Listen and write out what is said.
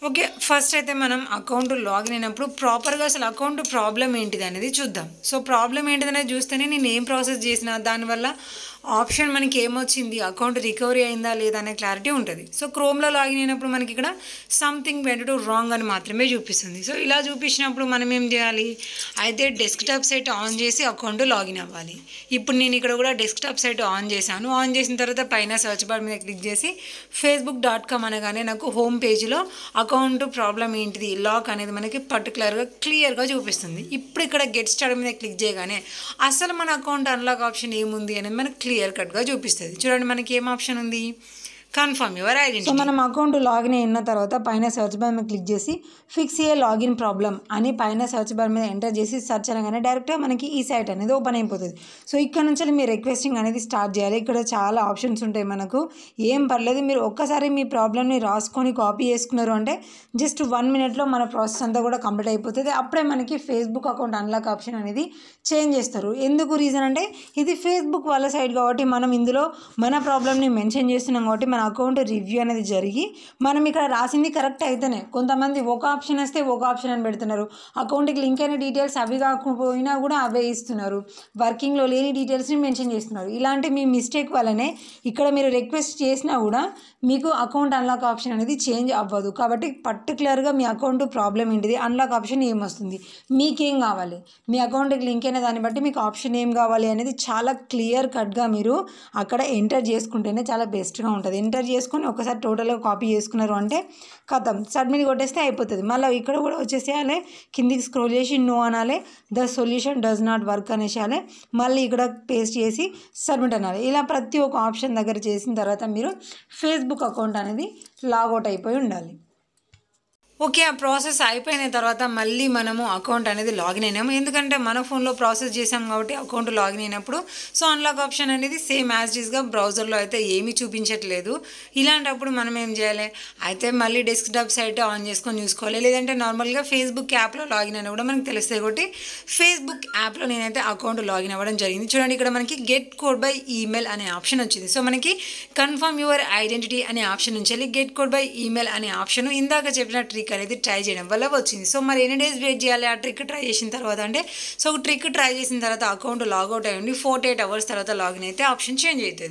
Okay. First అయితే మనం account login అయినప్పుడు ప్రాపర్‌గా అసలు అకౌంట్ ప్రాబ్లమ్ ఏంటిదనేది చూద్దాం. సో, ప్రాబ్లమ్ ఏంటిదనేది చూస్తేనే నేను ఏం ప్రాసెస్ చేసినా దానివల్ల ఆప్షన్ మనకి ఏమొచ్చింది, అకౌంట్ రికవరీ అయిందా లేదా అనే క్లారిటీ ఉంటది. సో, క్రోమ్‌లో లాగిన్ అయినప్పుడు మనకి ఇక్కడ సంథింగ్ వెంట్ టు రాంగ్ అని మాత్రమే చూపిస్తుంది. సో, ఇలా చూపించినప్పుడు మనం ఏం చేయాలి? అయితే డెస్క్‌టాప్ సైట్ ఆన్ చేసి అకౌంట్ లాగిన్ అవ్వాలి. ఇప్పుడు నేను ఇక్కడ కూడా డెస్క్‌టాప్ సైట్ ఆన్ చేశాను. ఆన్ చేసిన తర్వాత పైన సెర్చ్ బార్ మీద క్లిక్ చేసి facebook.com అనగానే నాకు హోమ్ పేజ్‌లో అకౌంట్ ప్రాబ్లం ఏంటిది, లాక్ అనేది మనకి పర్టికులర్గా క్లియర్గా చూపిస్తుంది. ఇప్పుడు ఇక్కడ గెట్ స్టార్ట్ మీద క్లిక్ చేయగానే అసలు మన అకౌంట్ అన్లాక్ ఆప్షన్ ఏముంది అనేది మనకు క్లియర్ కట్గా చూపిస్తుంది. చూడండి మనకి ఏం ఆప్షన్ ఉంది, కన్ఫర్మ్ యువర్ ఐడెంటిటీ. సో మనం అకౌంట్ లాగిన్ అయిన తర్వాత పైన సెర్చ్ బార్ మీద క్లిక్ చేసి ఫిక్స్ ఏ లాగిన్ ప్రాబ్లం అని పైన సెర్చ్ బార్ మీద ఎంటర్ చేసి సెర్చ్ అనగానే డైరెక్ట్గా మనకి ఈ సైట్ అనేది ఓపెన్ అయిపోతుంది. సో ఇక్కడ నుంచి మీ రిక్వెస్టింగ్ అనేది స్టార్ట్ చేయాలి. ఇక్కడ చాలా ఆప్షన్స్ ఉంటాయి మనకు, ఏం పర్లేదు మీరు ఒక్కసారి మీ ప్రాబ్లమ్ని రాసుకొని కాపీ చేసుకున్నారు అంటే జస్ట్ 1 minute మన ప్రాసెస్ అంతా కూడా కంప్లీట్ అయిపోతుంది. అప్పుడే మనకి ఫేస్బుక్ అకౌంట్ అన్లాక్ ఆప్షన్ అనేది చేంజ్ చేస్తారు. ఎందుకు రీజన్ అంటే ఇది ఫేస్బుక్ వాళ్ళ సైడ్ కాబట్టి మనం ఇందులో మన ప్రాబ్లమ్ని మెన్షన్ చేస్తున్నాం కాబట్టి మన అకౌంట్ రివ్యూ అనేది జరిగి మనం ఇక్కడ రాసింది కరెక్ట్ అయితేనే, కొంతమంది ఒక ఆప్షన్ వస్తే ఒక ఆప్షన్ అని పెడుతున్నారు, అకౌంట్కి లింక్ అయిన డీటెయిల్స్ అవి కాకపోయినా కూడా అవే ఇస్తున్నారు, వర్కింగ్లో లేని డీటెయిల్స్ని మెన్షన్ చేస్తున్నారు. ఇలాంటి మీ మిస్టేక్ వల్లనే ఇక్కడ మీరు రిక్వెస్ట్ చేసినా కూడా మీకు అకౌంట్ అన్లాక్ ఆప్షన్ అనేది చేంజ్ అవ్వదు. కాబట్టి పర్టికులర్గా మీ అకౌంట్ ప్రాబ్లం ఏంటిది, అన్లాక్ ఆప్షన్ ఏమొస్తుంది, మీకేం కావాలి, మీ అకౌంట్కి లింక్ అయిన దాన్ని బట్టి మీకు ఆప్షన్ ఏం కావాలి అనేది చాలా క్లియర్ కట్గా మీరు అక్కడ ఎంటర్ చేసుకుంటేనే చాలా బెస్ట్గా ఉంటుంది. ఎంటర్ చేసుకొని ఒకసారి టోటల్గా కాపీ చేసుకున్నారు అంటే కథం సబ్మిట్ కొట్టేస్తే అయిపోతుంది. మళ్ళీ ఇక్కడ కూడా వచ్చేసేయాలి, కిందికి స్క్రోల్ చేసి నో అనాలి, the solution does not work అనేసాలి, మళ్ళీ ఇక్కడ పేస్ట్ చేసి సబ్మిట్ అనాలి. ఇలా ప్రతి ఒక్క ఆప్షన్ దగ్గర చేసిన తర్వాత మీరు ఫేస్బుక్ అకౌంట్ అనేది లాగౌట్ అయిపోయి ఉండాలి. ఓకే. ఆ ప్రాసెస్ అయిపోయిన తర్వాత మళ్ళీ మనము అకౌంట్ అనేది లాగిన్ అయినాము, ఎందుకంటే మన ఫోన్లో ప్రాసెస్ చేసాం కాబట్టి అకౌంట్ లాగిన్ అయినప్పుడు సో అన్లాక్ ఆప్షన్ అనేది సేమ్ యాజ్ ఈజ్గా బ్రౌజర్లో అయితే ఏమీ చూపించట్లేదు. ఇలాంటప్పుడు మనం ఏం చేయాలి, అయితే మళ్ళీ డెస్క్టాప్ సైట్ ఆన్ చేసుకొని చూసుకోవాలి, లేదంటే నార్మల్గా ఫేస్బుక్ యాప్లో లాగిన్ అయినా కూడా మనకు తెలుస్తుంది. కాబట్టి ఫేస్బుక్ యాప్లో నేనైతే అకౌంట్ లాగిన్ అవ్వడం జరిగింది. చూడండి ఇక్కడ మనకి గెట్ కోడ్ బై ఈమెయిల్ అనే ఆప్షన్ వచ్చింది. సో మనకి కన్ఫర్మ్ యువర్ ఐడెంటిటీ అనే ఆప్షన్ నుంచి వెళ్ళి గెట్ కోడ్ బై ఈమెయిల్ అనే ఆప్షన్ ఇందాక చెప్పిన ట్రిక్ అనేది ట్రై చేయడం వల్ల వచ్చింది. సో మరి ఎన్ని డేస్ వెయిట్ చేయాలి ఆ ట్రిక్ ట్రై చేసిన తర్వాత అంటే, సో ట్రిక్ ట్రై చేసిన తర్వాత అకౌంట్ లాగౌట్ అయ్యండి 48 hours తర్వాత లాగిన్ అయితే ఆప్షన్ చేంజ్ అవుతుంది.